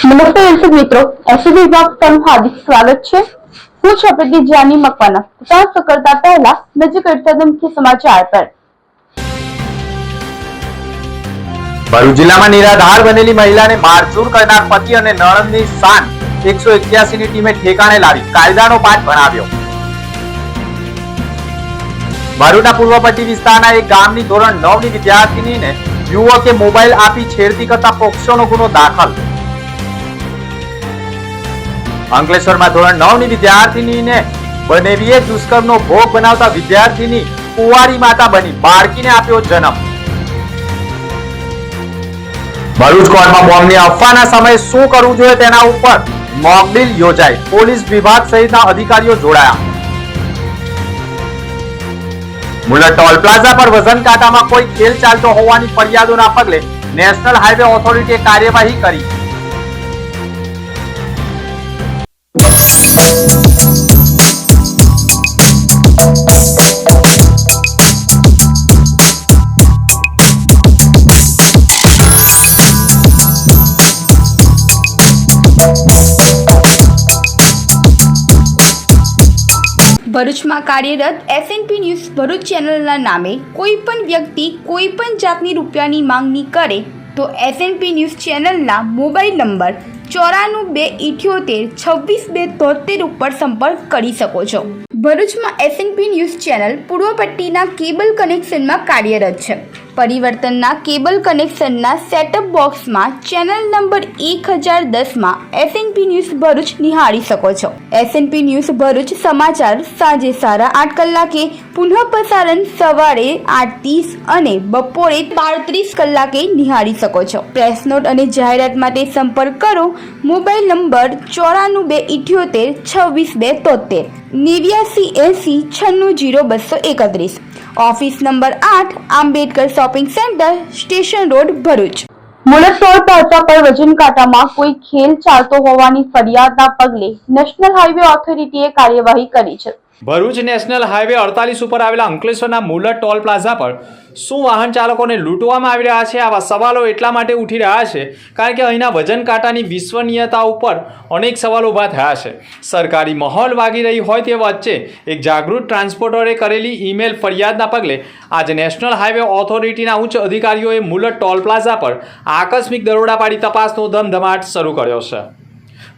નમસ્તે દર્શક મિત્રો, એસબી વિભાગ તરફ હાર્દિક સ્વાગત છે। હું છું પ્રગતિ જાની મકવાના। તપાસ કરતા પહેલા નજર કરતા મુખ્ય સમાચાર પર। ભરૂચ જિલ્લામાં નિરાધાર બનેલી મહિલાને મારઝૂડ કરનાર પતિ અને નણંદની શાન 181 ની ટીમે ઠેકાણે લાવી કાયદાનો પાઠ ભણાવ્યો। ભરૂચના પૂર્વપટ્ટી વિસ્તારના એક ગામની ધોરણ 9 ની વિદ્યાર્થીનીને યુવકે મોબાઈલ આપી છેડતી કરતા પોક્સોનો ગુનો દાખલ। અંકલેશ્વરમાં ધોરણ 9 ની વિદ્યાર્થીનીને બનેવીએ દુષ્કર્મનો ભોગ બનાવતા વિદ્યાર્થીની કુંવારી માતા બની બાળકીને આપ્યો જન્મ। ભરૂચ કોર્ટમાં બોમ્બની અફવાના સમયે શું કરવું જોઈએ તેના ઉપર મોકડ્રીલ યોજાઈ। પોલીસ વિભાગ સહિતના અધિકારીઓ જોડાયા। મુલર ટોલ પ્લાઝા પર વજન કાંટામાં કોઈ ખેલ ચાલતો હોવાની ફરિયાદોના પગલે નેશનલ હાઈવે ઓથોરિટીએ કાર્યવાહી કરી। ભરૂચમાં કાર્યરત એસએનપી ન્યૂઝ ભરૂચ ચેનલના નામે કોઈપણ વ્યક્તિ કોઈપણ જાતની રૂપિયાની માંગણી કરે તો એસએનપી ન્યૂઝ ચેનલના મોબાઈલ નંબર 9428762273 ઉપર સંપર્ક કરી શકો છો। ભરૂચમાં એસએનપી ન્યૂઝ ચેનલ પૂર્વ પટ્ટીના કેબલ કનેક્શનમાં કાર્યરત છે। પરિવર્તનના કેબલ કનેક્શનના સેટઅપ બોક્સમાં ચેનલ નંબર 1010માં એસએનપી ન્યૂઝ ભરૂચ નિહાળી શકો છો। એસએનપી ન્યૂઝ ભરૂચ સમાચાર સાંજે 8:30 કલાકે, પુનઃ પ્રસારણ સવારે 8:30 અને બપોરે 12:30 કલાકે નિહાળી શકો છો। પ્રેસ નોટ અને જાહેરાત માટે સંપર્ક કરો mobile number 9478762273 8980960231। Office number 8 Ambedkar shopping centre station road Bharuch. મુલર ટોલ પ્લાઝા પર વજન કાંટામાં કોઈ ખેલ ચાલતો હોવાની ફરિયાદના પગલે નેશનલ હાઈવે ઓથોરિટીએ કાર્યવાહી કરી છે। ભરૂચ નેશનલ હાઈવે 48 ઉપર આવેલા અંકલેશ્વરના મુલર ટોલ પ્લાઝા પર શું વાહન ચાલકોને લૂંટવામાં આવી રહ્યા છે? આવા સવાલો એટલા માટે ઉઠી રહ્યા છે કારણ કે અહીંના વજન કાંટાની વિશ્વસનીયતા ઉપર અનેક સવાલો ઊભા થયા છે। સરકારી માહોલ વાગી રહી હોય તે વચ્ચે એક જાગૃત ટ્રાન્સપોર્ટરે કરેલી ઈમેલ ફરિયાદના પગલે આજે નેશનલ હાઈવે ઓથોરિટીના ઉચ્ચ અધિકારીઓએ મુલર ટોલ પ્લાઝા પર આકસ્મિક દરોડા પાડી તપાસનો ધમધમાટ શરૂ કર્યો છે।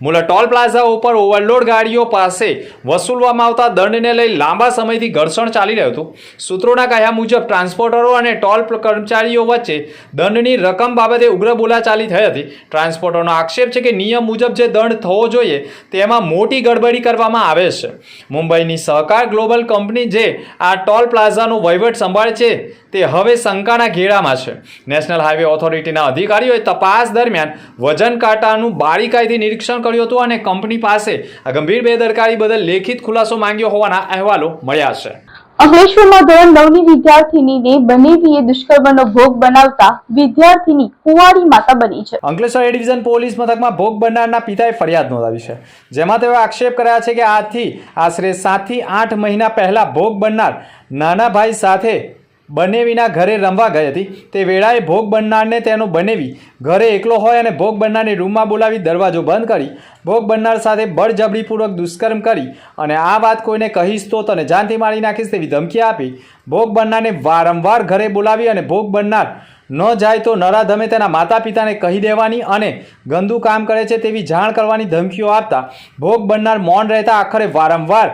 મુલર ટોલ પ્લાઝા ઉપર ઓવરલોડ ગાડીઓ પાસે વસૂલવામાં આવતા દંડને લઈ લાંબા સમયથી ઘર્ષણ ચાલી રહ્યું હતું। સૂત્રોના કહ્યા મુજબ ટ્રાન્સપોર્ટરો અને ટોલ કર્મચારીઓ વચ્ચે દંડની રકમ બાબતે ઉગ્ર બોલાચાલી થઈ હતી। ટ્રાન્સપોર્ટરનો આક્ષેપ છે કે નિયમ મુજબ જે દંડ થવો જોઈએ તેમાં મોટી ગડબડી કરવામાં આવે છે। મુંબઈની સહકાર ગ્લોબલ કંપની જે આ ટોલ પ્લાઝાનો વહીવટ સંભાળે છે તે હવે શંકાના ઘેરામાં છે। નેશનલ હાઈવે ઓથોરિટીના અધિકારીઓએ તપાસ દરમિયાન વજન કાંટાનું બારીકાઈથી નિરીક્ષણ કર્યું હતું અને કંપની પાસે આ ગંભીર બેદરકારી બદલ લેખિત ખુલાસો માંગ્યો હોવાના અહેવાલો મળ્યા છે। અંકલેશ્વરમાં ધોરણ 9 ની વિદ્યાર્થીનીને બનેવીએ દુષ્કર્મનો ભોગ બનાવતા વિદ્યાર્થીની કુંવારી માતા બની છે। અંકલેશ્વર એ ડિવિઝન પોલીસ મથકમાં ભોગ બનનારના પિતાએ ફરિયાદ નોંધાવી છે, જેમાં તેઓએ આક્ષેપ કર્યા છે કે આજથી આશરે 7 થી 8 મહિના પહેલા ભોગ બનનાર નાના ભાઈ સાથે બનેવીના ઘરે રમવા ગઈ હતી। તે વેળાએ ભોગ બનનારને તેનો બનેવી ઘરે એકલો હોય અને ભોગ બનનારને રૂમમાં બોલાવી દરવાજો બંધ કરી ભોગ બનનાર સાથે બળજબરીપૂર્વક દુષ્કર્મ કરી અને આ વાત કોઈને કહીશ તો તને જાનથી મારી નાખીશ તેવી ધમકી આપી ભોગ બનનારને વારંવાર ઘરે બોલાવી અને ભોગ બનનાર ન જાય તો નરાધમે તેના માતા પિતાને કહી દેવાની અને ગંદુ કામ કરે છે તેવી જાણ કરવાની ધમકીઓ આપતા ભોગ બનનાર મૌન રહેતા આખરે વારંવાર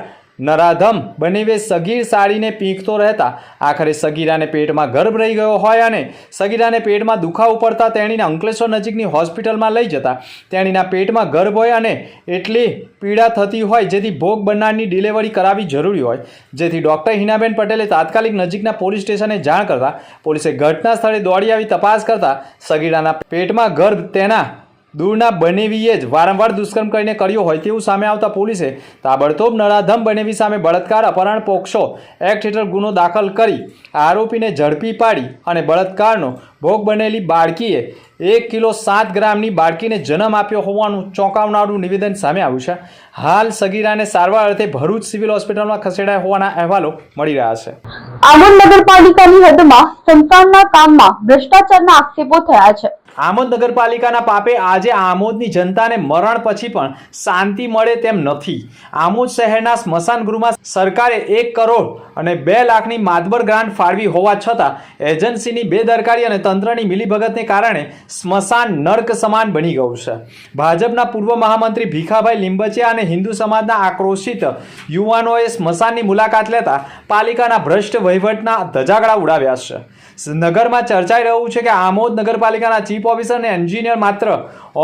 નરાધમ બનેવે સગીર સાળીને પીંખતો રહેતા આખરે સગીરાને પેટમાં ગર્ભ રહી ગયો હોય અને સગીરાને પેટમાં દુખાવો પડતા તેણીને અંકલેશ્વર નજીકની હોસ્પિટલમાં લઈ જતા તેણીના પેટમાં ગર્ભ હોય અને એટલી પીડા થતી હોય જેથી ભોગ બનનારની ડિલિવરી કરાવવી જરૂરી હોય, જેથી ડૉક્ટર હિનાબેન પટેલે તાત્કાલિક નજીકના પોલીસ સ્ટેશને જાણ કરતા પોલીસે ઘટના સ્થળે દોડી આવી તપાસ કરતા સગીરાના પેટમાં ગર્ભ તેના દૂરના બનેવીએ જ વારંવાર દુષ્કર્મ કરીને કર્યો હોય તેવું સામે આવતા પોલીસે તાબડતોબ નરાધમ બનેવી સામે બળાત્કાર અપહરણ પોક્સો એક્ટ હેઠળ ગુનો દાખલ કરી આરોપીને ઝડપી પાડી અને બળાત્કારનો ભોગ બનેલી બાળકીએ 1 કિલો 7 ગ્રામની બાળકીને જન્મ આપ્યો હોવાનું ચોંકાવનારું નિવેદન સામે આવ્યું છે। હાલ સગીરાને સારવાર અર્થે ભરૂચ સિવિલ હોસ્પિટલમાં ખસેડાયા હોવાના અહેવાલો મળી રહ્યા છે। આણંદ નગરપાલિકાની હદમાં સંસ્થાના કામમાં ભ્રષ્ટાચારના આક્ષેપો થયા છે। આમોદ નગરપાલિકાના પાપે આજે આમોદની જનતાને મરણ પછી પણ શાંતિ મળે તેમ નથી. આમોદ શહેરના સ્મશાન ગૃહમાં સરકારે 1 કરોડ અને 2 લાખની માતબર ગ્રાન્ટ ફાળવી હોવા છતાં એજન્સીની બેદરકારી અને તંત્રની મિલીભગતને કારણે સ્મશાન નર્ક સમાન બની ગયું છે. ભાજપના પૂર્વ મહામંત્રી ભીખાભાઈ લીંબચિયા અને હિન્દુ સમાજના આક્રોશિત યુવાનોએ સ્મશાનની મુલાકાત લેતા પાલિકાના ભ્રષ્ટ વહીવટના ધજાગડા ઉડાવ્યા છે. નગરમાં ચર્ચાઈ રહ્યું છે કે આમોદ નગરપાલિકાના ચીફ ઓફિસર અને એન્જિનિયર માત્ર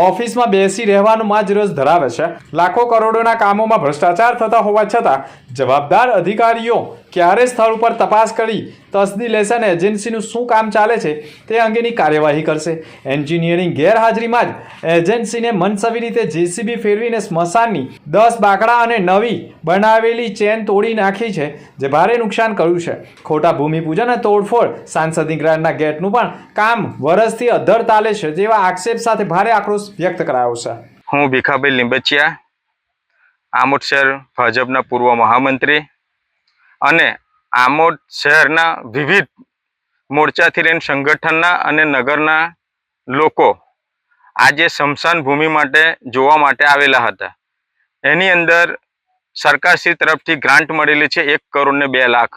ઓફિસમાં બેસી રહેવાનું જ રસ ધરાવે છે. લાખો કરોડોના કામોમાં ભ્રષ્ટાચાર થતા હોવા છતાં જવાબદાર અધિકારીઓ ક્યારે સ્થળ ઉપર તપાસ કરી તસદી લેશે અને એજન્સીનું શું કામ ચાલે છે તે અંગેની કાર્યવાહી કરશે. એન્જિનિયરિંગ ગેરહાજરીમાં જ એજન્સીને મનસવી રીતે જેસીબી ફેરવીને સ્મશાનની 10 બાકડા અને નવી બનાવેલી ચેન તોડી નાખી છે, જે ભારે નુકસાન કર્યું છે. ખોટા ભૂમિપૂજન અને તોડફોડ, સાંસદની ગ્રાન્ટના ગેટનું પણ કામ વર્ષથી અધ્ધર ચાલે છે જેવા આક્ષેપ સાથે ભારે આક્રોશ વ્યક્ત કરાયો છે. હું ભીખાભાઈ લીંબચિયા, આમોદ શહેર ભાજપના પૂર્વ મહામંત્રી અને આમોદ શહેરના વિવિધ મોરચાથી લઈને સંગઠનના અને નગરના લોકો આજે સ્મશાન ભૂમિ માટે જોવા માટે આવેલા હતા. એની અંદર સરકારશ્રી તરફથી ગ્રાન્ટ મળેલી છે 1 કરોડ ને 2 લાખ.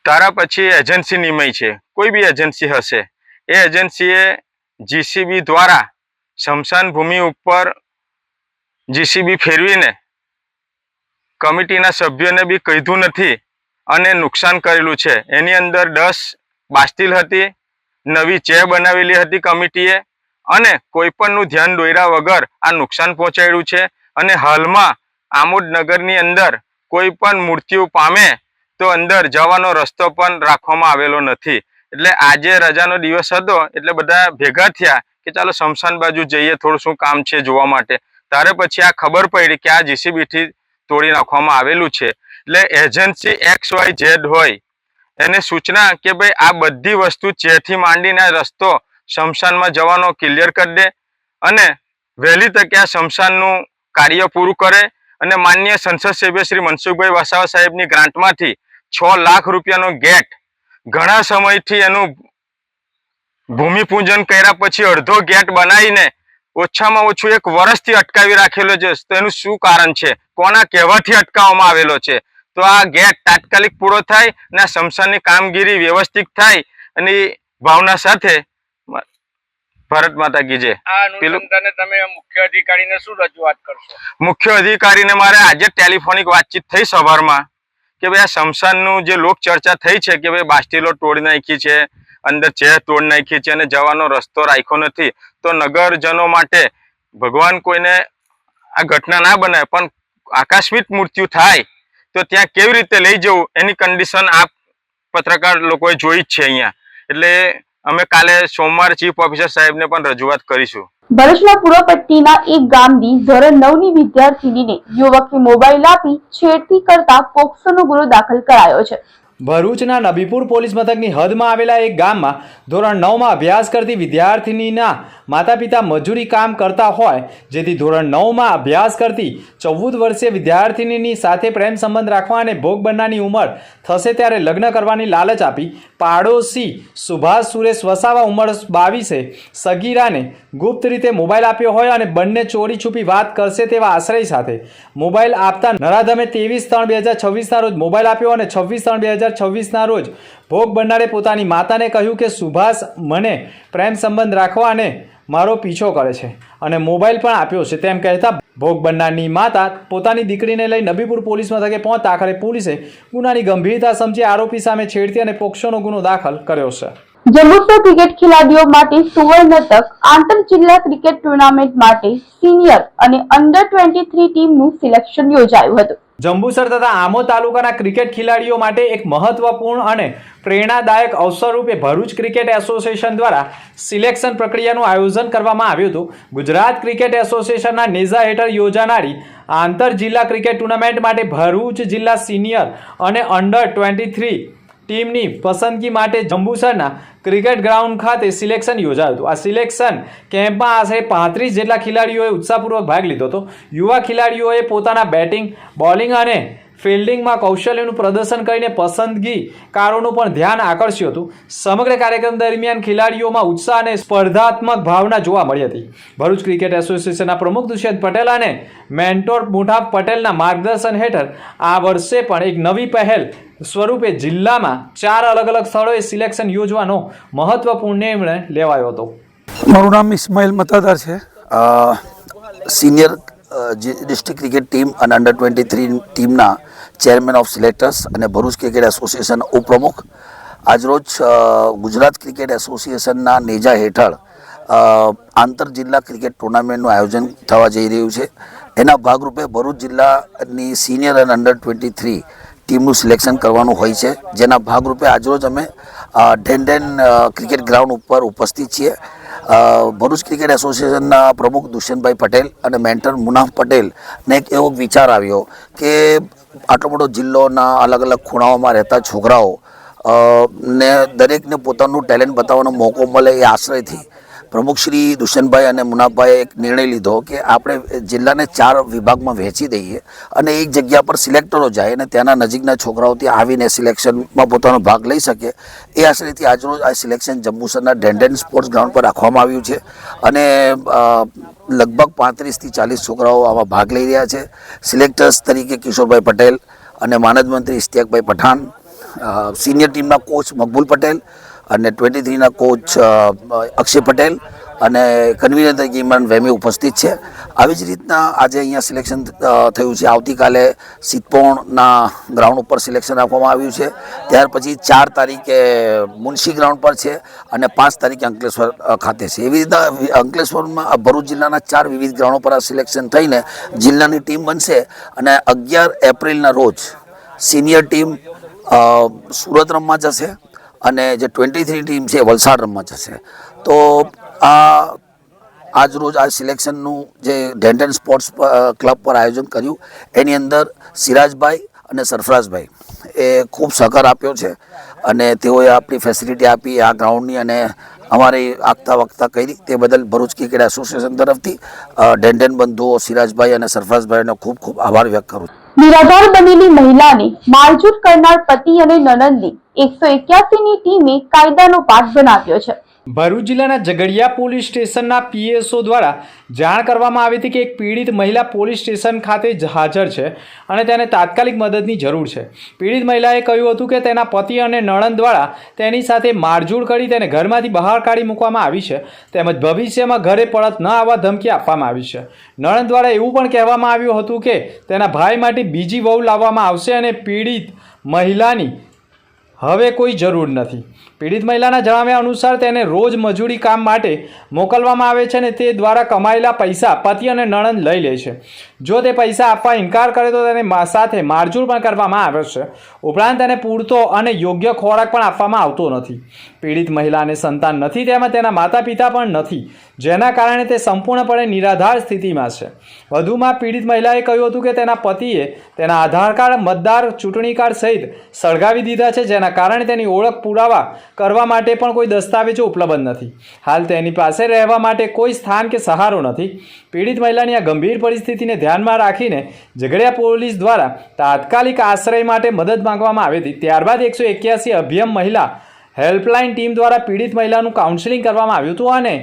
તારા પછી એજન્સી નિમાઈ છે, કોઈ બી એજન્સી હશે, એ એજન્સીએ જીસીબી દ્વારા સ્મશાન ભૂમિ ઉપર જીસીબી ફેરવીને કમિટીના સભ્યોને બી કીધું નથી અને નુકસાન કરેલું છે. એની અંદર 10 બાસ્તિલ હતી, નવી ચેર બનાવેલી હતી કમિટીએ અને કોઈપણનું ધ્યાન દોર્યા વગર આ નુકસાન પહોંચાડ્યું છે. અને હાલમાં આમોદ નગરની અંદર કોઈ પણ મૃત્યુ પામે તો અંદર જવાનો રસ્તો પણ રાખવામાં આવેલો નથી. એટલે આજે રજાનો દિવસ હતો એટલે બધા ભેગા થયા કે ચાલો સ્મશાન બાજુ જઈએ, થોડું શું કામ છે જોવા માટે. ત્યારે પછી આ ખબર પડી કે આ જીસીબીથી તોડી નાખવામાં આવેલું છે. એટલે એજન્સી XYZ હોય એને સૂચના કે ભાઈ આ બધી વસ્તુ ચેરથી માંડીને રસ્તો સ્મશાનમાં જવાનો ક્લિયર કરી દે અને વહેલી તકે આ સ્મશાનનું કાર્ય પૂરું કરે અને માનનીય સંસદ સભ્ય શ્રી મનસુખભાઈ વસાવા સાહેબની ગ્રાન્ટમાંથી 6 લાખ રૂપિયાનો ગેટ ઘણા સમયથી એનું ભૂમિપૂજન કર્યા પછી અડધો ગેટ બનાવીને ઓછામાં ઓછું 1 વર્ષથી અટકાવી રાખેલો છે. તો એનું શું કારણ છે? કોના કહેવાથી અટકાવવામાં આવેલો છે? તો આ ગેટ તાત્કાલિક પૂરો થાય અને આ સ્મશાનની કામગીરી વ્યવસ્થિત થાય અને ભાવના સાથે ભારત માતા કી જય. તમે મુખ્ય અધિકારીને શું રજૂઆત કરશો? મુખ્ય અધિકારીને મારે આજે ટેલિફોનિક વાતચીત થઈ સવારમાં કે ભાઈ આ સ્મશાનનું જે લોક ચર્ચા થઈ છે કે ભાઈ બાસ્ટીલો તોડી નાખી છે, અંદર ચેર તોડી નાખી છે અને જવાનો રસ્તો રાખ્યો નથી. તો નગરજનો માટે ભગવાન કોઈને આ ઘટના ના બનાવે, પણ આકસ્મિક મૃત્યુ થાય તો ત્યાં કેવી રીતે લઈ જવું એની કન્ડિશન આ પત્રકાર લોકોએ જોઈ જ છે અહીંયા. એટલે અમે કાલે સોમવારે ચીફ ઓફિસર સાહેબને પણ રજૂઆત કરીશું. ભરૂચના પૂર્વ પટ્ટીના એક ગામની ધોરણ 9ની વિદ્યાર્થીનીને યુવકે મોબાઈલ આપી છેડતી કરતા પોક્સોનો ગુનો દાખલ કરાયો છે. ભરૂચના નબીપુર પોલીસ મથકની હદમાં આવેલા એક ગામમાં ધોરણ 9માં અભ્યાસ કરતી વિદ્યાર્થિનીના માતા પિતા મજૂરી કામ કરતા હોય, જેથી ધોરણ 9માં અભ્યાસ કરતી 14 વર્ષીય વિદ્યાર્થિનીની સાથે પ્રેમ સંબંધ રાખવા અને ભોગ બનનારની ઉંમર થશે ત્યારે લગ્ન કરવાની લાલચ આપી પાડોશી સુભાષ સુરેશ વસાવા ઉંમર 22 સગીરાને ગુપ્ત રીતે મોબાઈલ આપ્યો હોય અને બંને ચોરી છુપી વાત કરશે તેવા આશ્રય સાથે મોબાઈલ આપતા નરાધમે 23/3/2026ના રોજ મોબાઈલ આપ્યો અને 26/3/2026ના રોજ ભોગ બનનારે પોતાની માતાને કહ્યું કે સુભાષ મને પ્રેમ સંબંધ રાખવા અને મારો પીછો કરે છે અને મોબાઈલ પણ આપ્યો છે તેમ કહેતા ભોગ બનનારની માતા પોતાની દીકરીને લઈ નબીપુર પોલીસ મથકે પહોંચતા આખરે પોલીસે ગુનાની ગંભીરતા સમજી આરોપી સામે છેડતી અને પોક્સોનો ગુનો દાખલ કર્યો છે. જંબુસર ક્રિકેટ ખેલાડીઓ માટે સુવર્ણ તક. આંતર જિલ્લા ક્રિકેટ ટુર્નામેન્ટ માટે સિનિયર અને અંડર 23 ટીમનું સિલેક્શન યોજાયું હતું. જંબુસર તથા આમોદ તાલુકાના ક્રિકેટ ખેલાડીઓ માટે એક મહત્વપૂર્ણ અને પ્રેરણાદાયક અવસર રૂપે ભરૂચ ક્રિકેટ એસોસિએશન દ્વારા સિલેક્શન પ્રક્રિયાનું આયોજન કરવામાં આવ્યું હતું. ગુજરાત ક્રિકેટ એસોસિએશનના નેજા હેઠળ યોજાનારી આંતર જિલ્લા ક્રિકેટ ટુર્નામેન્ટ માટે ભરૂચ જિલ્લા સિનિયર અને અંડર 23 ટીમની પસંદગી માટે જંબુસરના ક્રિકેટ ગ્રાઉન્ડ ખાતે સિલેક્શન યોજાયું હતું. આ સિલેક્શન કેમ્પમાં આશરે 35 જેટલા ખેલાડીઓએ ઉત્સાહપૂર્વક ભાગ લીધો હતો. યુવા ખેલાડીઓએ પોતાના બેટિંગ, બોલિંગ અને ફિલ્ડિંગમાં કૌશલ્યનું પ્રદર્શન કરીને પસંદગીકારોનું પણ ધ્યાન આકર્ષ્યું હતું. સમગ્ર કાર્યક્રમ દરમિયાન ખેલાડીઓમાં ઉત્સાહ અને સ્પર્ધાત્મક ભાવના જોવા મળી હતી. ભરૂચ ક્રિકેટ એસોસિએશનના પ્રમુખ દુષ્યંત પટેલ અને મેન્ટોર મુઠાફ પટેલના માર્ગદર્શન હેઠળ આ વર્ષે પણ એક નવી પહેલ સ્વરૂપે જિલ્લામાં 4 અલગ અલગ સ્થળોએ સિલેક્શન યોજવાનો મહત્વપૂર્ણ નિર્ણય લેવાયો હતો. મારું નામ ઇસ્માઇલ મતાદાર છે. સિનિયર ડિસ્ટ્રિક્ટ ક્રિકેટ ટીમ અને અંડર 23 ટીમના ચેરમેન ઓફ સિલેક્ટર્સ અને ભરૂચ ક્રિકેટ એસોસિએશન ઉપપ્રમુખ આજરોજ ગુજરાત ક્રિકેટ એસોસિએશનના નેજા હેઠળ આંતર જિલ્લા ક્રિકેટ ટુર્નામેન્ટનું આયોજન થવા જઈ રહ્યું છે. એના ભાગરૂપે ભરૂચ જિલ્લાની સિનિયર અને અંડર 23 ટીમનું સિલેક્શન કરવાનું હોય છે. જેના ભાગરૂપે આજરોજ અમે ઢેંઢેન ક્રિકેટ ગ્રાઉન્ડ ઉપર ઉપસ્થિત છીએ. ભરૂચ ક્રિકેટ એસોસિએશનના પ્રમુખ દુષ્યંતભાઈ પટેલ અને મેન્ટર મુનાફ પટેલને એક એવો વિચાર આવ્યો કે આટલો મોટો જિલ્લોના અલગ અલગ ખૂણાઓમાં રહેતા છોકરાઓ ને દરેકને પોતાનું ટેલેન્ટ બતાવવાનો મોકો મળે એ આશ્રયથી પ્રમુખ શ્રી દુષ્યંતભાઈ અને મુનાફભાઈએ એક નિર્ણય લીધો કે આપણે જિલ્લાને 4 વિભાગમાં વહેંચી દઈએ અને એક જગ્યા પર સિલેક્ટરો જાય અને ત્યાંના નજીકના છોકરાઓ ત્યાં આવીને સિલેક્શનમાં પોતાનો ભાગ લઈ શકે. એ આશ્રયથી આજરોજ આ સિલેક્શન જંબુસરના ઢેંઢેન સ્પોર્ટ્સ ગ્રાઉન્ડ પર રાખવામાં આવ્યું છે અને લગભગ 35 થી 40 છોકરાઓ આમાં ભાગ લઈ રહ્યા છે. સિલેક્ટર્સ તરીકે કિશોરભાઈ પટેલ અને માનદ મંત્રી ઇશ્તિયાકભાઈ પઠાણ, સિનિયર ટીમના કોચ મકબૂલ પટેલ અને 23ના કોચ અક્ષય પટેલ અને કન્વીનર તરીકે ઇમરાન વેમી ઉપસ્થિત છે. આવી જ રીતના આજે અહીંયા સિલેક્શન થયું છે. આવતીકાલે સિદ્ધપોણના ગ્રાઉન્ડ ઉપર સિલેક્શન રાખવામાં આવ્યું છે. ત્યાર પછી 4 તારીખે મુનશી ગ્રાઉન્ડ પર છે અને 5 તારીખે અંકલેશ્વર ખાતે છે. એવી રીતના અંકલેશ્વરમાં ભરૂચ જિલ્લાના 4 વિવિધ ગ્રાઉન્ડો પર આ સિલેક્શન થઈને જિલ્લાની ટીમ બનશે અને 11 એપ્રિલના રોજ સિનિયર ટીમ સુરત રમવા જશે અને જે 23 ટીમ છે વલસાડ રમવા જશે. તો આજ રોજ આ સિલેક્શનનું જે ઢેંઢેન સ્પોર્ટ્સ ક્લબ પર આયોજન કર્યું એની અંદર સિરાજભાઈ અને સરફરાઝભાઈ એ ખૂબ સહકાર આપ્યો છે અને તેઓએ આપણી ફેસિલિટી આપી આ ગ્રાઉન્ડની અને અમારી આગતા વખતા કરી તે બદલ ભરૂચ ક્રિકેટ એસોસિએશન તરફથી ઢેંઢેન બંધુઓ સિરાજભાઈ અને સરફરાઝભાઈનો ખૂબ ખૂબ આભાર વ્યક્ત કરું છું. નિરાધાર બનેલી મહિલાને મારઝૂડ કરનાર પતિ અને નણંદને 181ની ટીમે કાયદાનો પાઠ બનાવ્યો છે. ભરૂચ જિલ્લાના ઝઘડિયા પોલીસ સ્ટેશનના પીએસઓ દ્વારા જાણ કરવામાં આવી હતી કે એક પીડિત મહિલા પોલીસ સ્ટેશન ખાતે જ હાજર છે અને તેને તાત્કાલિક મદદની જરૂર છે. પીડિત મહિલાએ કહ્યું હતું કે તેના પતિ અને નણંદ દ્વારા તેની સાથે મારઝૂડ કરી તેને ઘરમાંથી બહાર કાઢી મૂકવામાં આવી છે તેમજ ભવિષ્યમાં ઘરે પરત ન આવવા ધમકી આપવામાં આવી છે. નણંદ દ્વારા એવું પણ કહેવામાં આવ્યું હતું કે તેના ભાઈ માટે બીજી વહુ લાવવામાં આવશે અને પીડિત મહિલાની હવે કોઈ જરૂર નથી. પીડિત મહિલાના જણાવ્યા અનુસાર તેને રોજ મજૂરી કામ માટે મોકલવામાં આવે છે અને તે દ્વારા કમાયેલા પૈસા પતિ અને નણંદ લઈ લે છે. જો તે પૈસા આપવા ઇનકાર કરે તો તેને સાથે મારઝૂડ પણ કરવામાં આવે છે. ઉપરાંત તેને પૂરતો અને યોગ્ય ખોરાક પણ આપવામાં આવતો નથી. પીડિત મહિલાને સંતાન નથી તેમજ તેના માતા પિતા પણ નથી જેના કારણે તે સંપૂર્ણપણે નિરાધાર સ્થિતિમાં છે. વધુમાં પીડિત મહિલાએ કહ્યું હતું કે તેના પતિએ તેના આધાર કાર્ડ, મતદાર, ચૂંટણી કાર્ડ સહિત સળગાવી દીધા છે જેના કારણે તેની ઓળખ પુરાવા કરવા માટે પણ કોઈ દસ્તાવેજો ઉપલબ્ધ નથી. હાલ તેની પાસે રહેવા માટે કોઈ સ્થાન કે સહારો નથી. પીડિત મહિલાની આ ગંભીર પરિસ્થિતિને ધ્યાનમાં રાખીને ઝઘડિયા પોલીસ દ્વારા તાત્કાલિક આશ્રય માટે મદદ માંગવામાં આવી હતી. ત્યારબાદ 181 અભિયમ મહિલા હેલ્પલાઇન ટીમ દ્વારા પીડિત મહિલાનું કાઉન્સેલિંગ કરવામાં આવ્યું હતું અને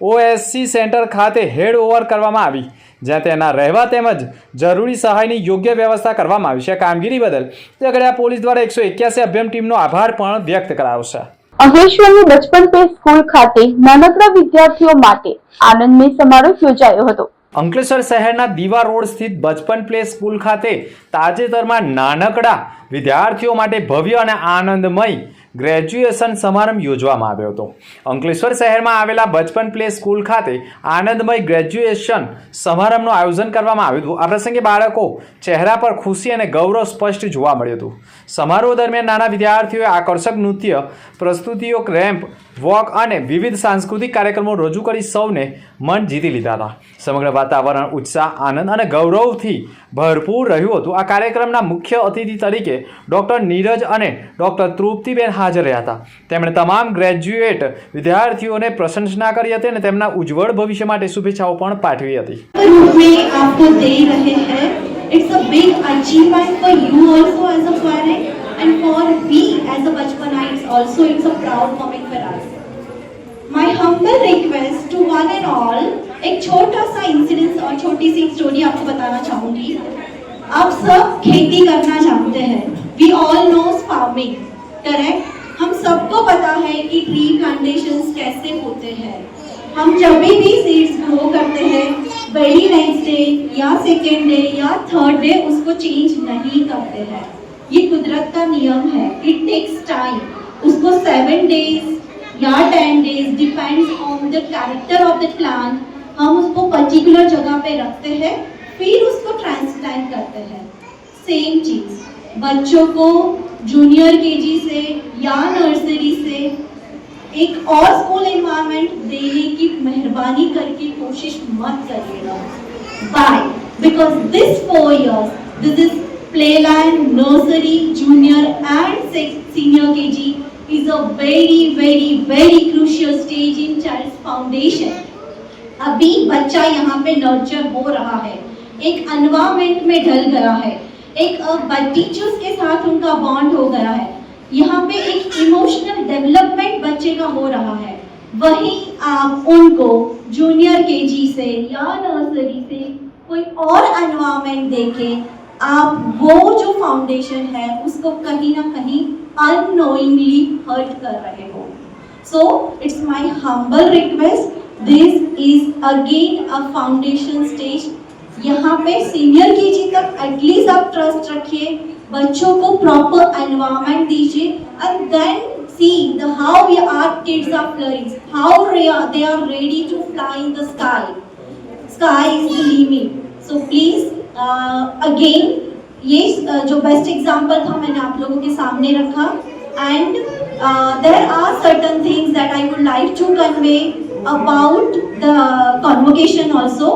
OSC સેન્ટર ખાતે હેડ ઓવર કરવામાં આવી જ્યાં તેના રહેવા તેમજ જરૂરી સહાયની યોગ્ય વ્યવસ્થા કરવામાં આવી છે. કામગીરી બદલ ઝઘડિયા પોલીસ દ્વારા 181 અભિયમ ટીમનો આભાર પણ વ્યક્ત કરાયો છે. અંકલેશ્વરની બચપન પ્લે સ્કૂલ ખાતે નાનકડા વિદ્યાર્થીઓ માટે આનંદમય સમારોહ યોજાયો હતો. અંકલેશ્વર શહેરના દીવા રોડ સ્થિત બચપન પ્લે સ્કૂલ ખાતે તાજેતરમાં નાનકડા વિદ્યાર્થીઓ માટે ભવ્ય અને આનંદમય ગ્રેજ્યુએશન સમારંભ યોજવામાં આવ્યો હતો. અંકલેશ્વર શહેરમાં આવેલા બચપન પ્લે સ્કૂલ ખાતે આનંદમય ગ્રેજ્યુએશન સમારંભનું આયોજન કરવામાં આવ્યું હતું. આ પ્રસંગે બાળકો ચહેરા પર ખુશી અને ગૌરવ સ્પષ્ટ જોવા મળ્યું હતું. સમારોહ દરમિયાન નાના વિદ્યાર્થીઓએ આકર્ષક નૃત્ય પ્રસ્તુતિઓ, રેમ્પ વોક અને વિવિધ સાંસ્કૃતિક કાર્યક્રમો રજૂ કરી સૌને મન જીતી લીધા હતા. સમગ્ર વાતાવરણ ઉત્સાહ, આનંદ અને ગૌરવથી ભરપૂર રહ્યું હતું. આ કાર્યક્રમના મુખ્ય અતિથિ તરીકે ડૉક્ટર નીરજ અને ડૉક્ટર તૃપ્તિબેન હાજર રહ્યા હતા. તેમણે તમામ ગ્રેજ્યુએટ વિદ્યાર્થીઓને પ્રશંસા કરી હતી અને તેમના ઉજ્જવળ ભવિષ્ય માટે શુભેચ્છાઓ પણ પાઠવી હતી. It's a big achievement for you also as a parent, and for me as a Bachpanites also it's a proud moment for us. My humble request to one and all, एक छोटा सा इंसिडेंस और छोटी सी story आपको बताना चाहूंगी। आप सब खेती करना जानते हैं, we all knows farming, correct? हम सबको पता है कि ट्री प्लांटेशंस कैसे होते हैं। हम जब भी सीड्स ग्रो करते हैं, वेरी नेक्स्ट डे या सेकेंड डे या थर्ड डे उसको चेंज नहीं करते हैं। ये कुदरत का नियम है, इट टेक्स टाइम। उसको 7 days या 10 days depends on the character of the plant, हम उसको पर्टिकुलर जगह पे रखते हैं, फिर उसको ट्रांसप्लांट करते हैं। सेम चीज बच्चों को जूनियर केजी से या नर्सरी से एक और स्कूल एनवायरनमेंट देने की मेहरबानी करके कोशिश मत करिएगा। Why? Because this 4 years, this is playland, nursery, junior and senior KG is a very crucial stage in child's foundation. अभी बच्चा यहाँ पे नर्चर हो रहा है, एक एनवायरनमेंट में ढल गया है, एक टीचर्स के साथ उनका बॉन्ड हो गया है, यहाँ पे एक इमोशनल डेवलपमेंट बच्चे का हो रहा है। वहीं आप उनको जूनियर केजी से या नर्सरी से कोई और एनवायरनमेंट देके आप वो जो फाउंडेशन है उसको कहीं ना कहीं अननोइंगली हर्ट कर रहे हो। So it's my humble request, this is again a foundation stage. यहाँ पे सीनियर केजी तक एटलीस्ट आप ट्रस्ट रखिए, बच्चों को प्रॉपर एनवायरनमेंट दीजिए, and then see the how our kids are flowering, how they are ready to fly in the sky. Sky is the limit. So please again ये जो best example था मैंने आप लोगों के सामने रखा, and there are certain things that I would like to convey about the convocation also.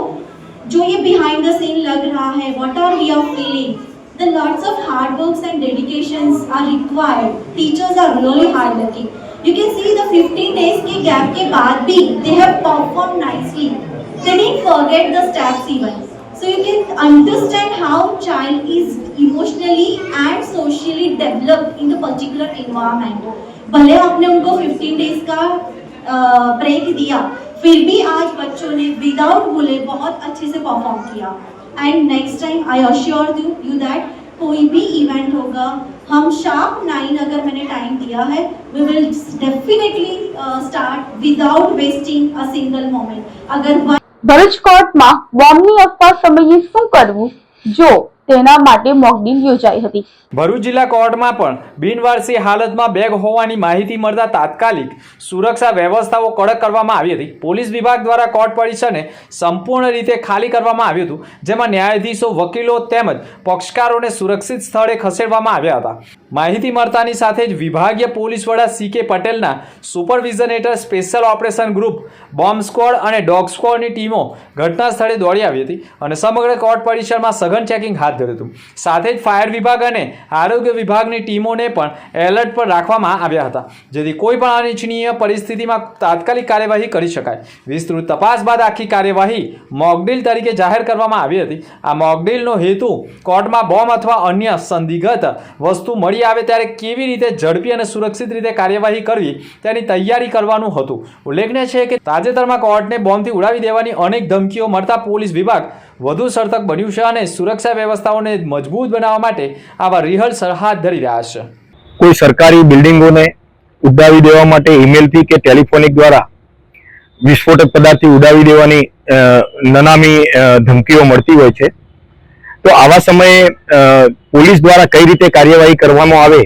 जो ये बिहाइंड द सीन लग रहा है, what are we are feeling, the lots of hard works and dedications are required. Teachers are really hard working. You can see the 15 days के gap के बाद भी they have perform nicely, they didn't forget the steps even. So you can understand how child is emotionally and socially developed in the particular environment. भले आपने उनको 15 days का break दिया, फिर भी आज बच्चों ने विदाउट भूले बहुत अच्छे से परफॉर्म किया। And next time I assure you that कोई भी इवेंट होगा, हम शार्प 9 अगर मैंने टाइम दिया है, we will definitely start without wasting a single moment. अगर ભરૂચ કોર્ટમાં બોમ્બની અફવા સમયે શું કરવું, જો તેના માટે મોકડ્રીલ યોજાઈ હતી। ભરૂચ જિલ્લા કોર્ટમાં પણ બિનવારસી હાલતમાં બેગ હોવાની માહિતી મળતા તાત્કાલિક સુરક્ષા વ્યવસ્થાઓ કડક કરવામાં આવી હતી। પોલીસ વિભાગ દ્વારા કોર્ટ પરિસરને સંપૂર્ણ રીતે ખાલી કરવામાં આવ્યું હતું, જેમાં ન્યાયાધીશો, વકીલો તેમજ પક્ષકારોને સુરક્ષિત સ્થળે ખસેડવામાં આવ્યા હતા। માહિતી મળતાની સાથે જ વિભાગીય પોલીસ વડા CK પટેલના સુપરવિઝન હેઠળ special operation group, bomb squad અને ડોગ સ્ક્વોડની ટીમો ઘટના સ્થળે દોડી આવી હતી અને સમગ્ર કોર્ટ પરિસરમાં સઘન ચેકિંગ હાથ ધર્યું હતું। સાથે જ ફાયર વિભાગ અને આરોગ્ય વિભાગની ટીમોને પણ એલર્ટ પર રાખવામાં આવ્યા હતા, જેથી કોઈ પણ અનિચ્છનીય પરિસ્થિતિમાં તાત્કાલિક કાર્યવાહી કરી શકાય। વિસ્તૃત તપાસ બાદ આખી કાર્યવાહી મોકડ્રીલ તરીકે જાહેર કરવામાં આવી હતી। આ મોકડ્રીલનો હેતુ કોર્ટમાં બોમ્બ અથવા અન્ય સંદિગ્ધ વસ્તુ મળી આવે ત્યારે કેવી રીતે ઝડપી અને સુરક્ષિત રીતે કાર્યવાહી કરવી તેની તૈયારી કરવાનું હતું। ઉલ્લેખનીય છે કે તાજેતરમાં કોર્ટને બોમ્બથી ઉડાવી દેવાની અનેક ધમકીઓ મળતા પોલીસ વિભાગ વધુ સતર્ક બન્યું છે અને સુરક્ષા વ્યવસ્થાઓને મજબૂત બનાવવા માટે આવા રિહર્સલ હાથ ધરી રહ્યા છે। કોઈ સરકારી બિલ્ડિંગોને ઉડાવી દેવા માટે ઈમેલથી કે ટેલિફોનિક દ્વારા વિસ્ફોટક પદાર્થથી ઉડાવી દેવાની નનામી ધમકીઓ મળતી હોય છે, તો આવા સમયે પોલીસ દ્વારા કઈ રીતે કાર્યવાહી કરવામાં આવે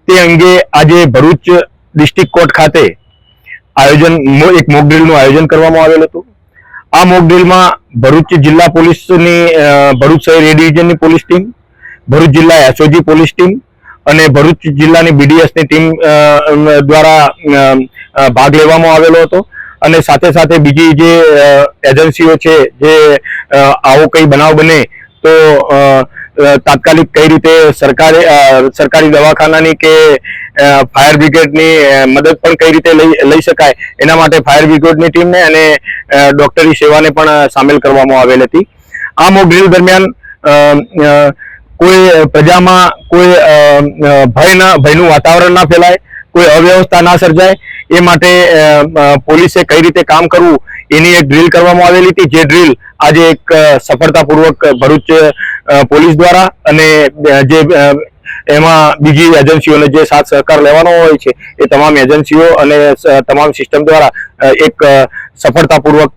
તે અંગે આજે ભરૂચ ડિસ્ટ્રિક્ટ કોર્ટ ખાતે એક મોક ડ્રીલનું આયોજન કરવામાં આવેલું હતું। આ મોક ડ્રીલમાં ભરૂચ જિલ્લા પોલીસની ભરૂચ શહેર એ ડિવિઝનની પોલીસ ટીમ, ભરૂચ જિલ્લા SOG પોલીસ ટીમ અને ભરૂચ જિલ્લાની BDSની ટીમ દ્વારા ભાગ લેવામાં આવેલો હતો અને સાથે સાથે બીજી જે એજન્સીઓ છે જે આવો કંઈ બનાવ બને તો તાત્કાલિક કઈ રીતે સરકારી દવાખાનાની કે ફાયર બ્રિગેડની મદદ પણ કઈ રીતે લઈ શકાય એના માટે ફાયર બ્રિગેડની ટીમને અને ડોક્ટરી સેવાને પણ સામેલ કરવામાં આવેલ હતી। આ મોક ડ્રીલ દરમિયાન કોઈ પ્રજામાં કોઈ ભયનું વાતાવરણ ના ફેલાય, કોઈ અવ્યવસ્થા ના સર્જાય એ માટે પોલીસે કઈ રીતે કામ કરવું એની એક ડ્રીલ કરવામાં આવેલી હતી. જે ડ્રીલ આજે એક સફળતાપૂર્વક ભરૂચ પોલીસ દ્વારા અને જે એમાં બીજી એજન્સીઓને જે સાથ સહકાર લેવાનો હોય છે એ તમામ એજન્સીઓ અને તમામ સિસ્ટમ દ્વારા એક સફળતાપૂર્વક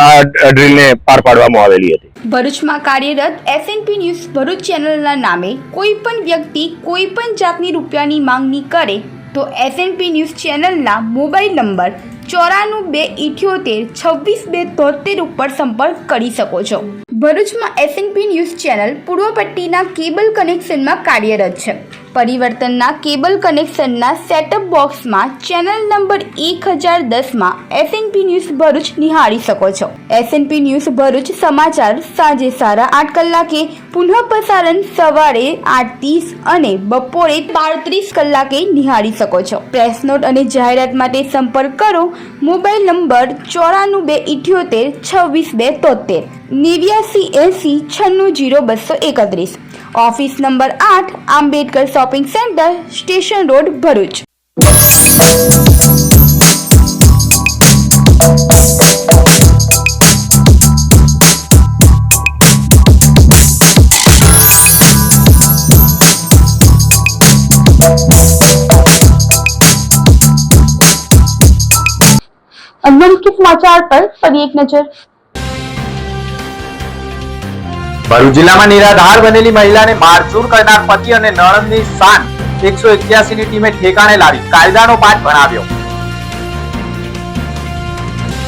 આ ડ્રીલને પાર પાડવામાં આવેલી હતી. ભરૂચમાં કાર્યરત એસએનપી ન્યૂઝ ભરૂચ ચેનલના નામે કોઈ પણ વ્યક્તિ કોઈ પણ જાતની રૂપિયાની માંગણી કરે તો એસએનપી ન્યૂઝ ચેનલના મોબાઈલ નંબર 9428762273 ઉપર સંપર્ક કરી શકો છો. ભરૂચમાં એસએનપી ન્યૂઝ ચેનલ પૂર્વ પટ્ટીના કેબલ કનેક્શનમાં કાર્યરત છે. પરિવર્તનના કેબલ કનેક્શનના સેટઅપ બોક્સમાં ચેનલ નંબર 1010માં એસએનપી ન્યૂઝ ભરૂચ નિહાળી શકો છો. એસએનપી ન્યૂઝ ભરૂચ સમાચાર સાંજે 8:30 કલાકે, પુનઃ પ્રસારણ સવારે 8:30 અને બપોરે 12:30 કલાકે નિહાળી શકો છો. પ્રેસ નોટ અને જાહેરાત માટે સંપર્ક કરો. Mobile number 9428762273 8980960231. Office number 8, Ambedkar shopping centre, station road, Bharuch. अंदर के समाचार पर फरी एक नजर. ભરૂચ જિલ્લામાં નિરાધાર બનેલી મહિલાને મારઝૂડ કરનાર પતિ અને નણંદની શાન 181 ની ટીમે ઠેકાણે લાવી કાયદાનો પાઠ ભણાવ્યો.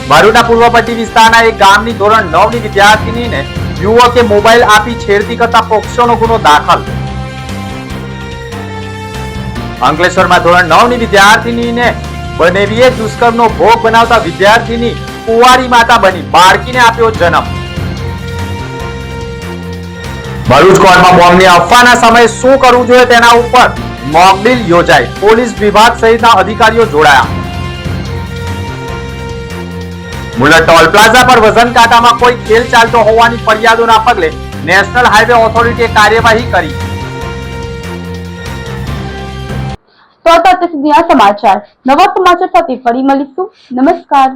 ભરૂચના પૂર્વ પટ્ટી વિસ્તારના એક ગામની ધોરણ 9 ની વિદ્યાર્થીનીને યુવકે મોબાઈલ આપી છેડતી કરતા પોક્સોનો ગુનો દાખલ. અંકલેશ્વરમાં ધોરણ 9 ની વિદ્યાર્થીનીને બનેવીએ દુષ્કર્મનો ભોગ બનાવતા વિદ્યાર્થીની કુંવારી માતા બની બાળકીને આપ્યો જન્મ. ભરૂચ કોર્ટમાં બોમ્બની અફવાના સમયે શું કરવું જોઈએ તેના ઉપર મોકડ્રીલ યોજાઈ. પોલીસ વિભાગ સહિતના અધિકારીઓ જોડાયા. મુલર ટોલ પ્લાઝા પર વજન કાંટામાં કોઈ ખેલ ચાલતો હોવાની ફરિયાદોના પગલે નેશનલ હાઈવે ઓથોરિટીએ કાર્યવાહી કરી. તો અત્યાર સુધીના સમાચાર. નવા સમાચાર સાથે ફરી મળીશું. નમસ્કાર.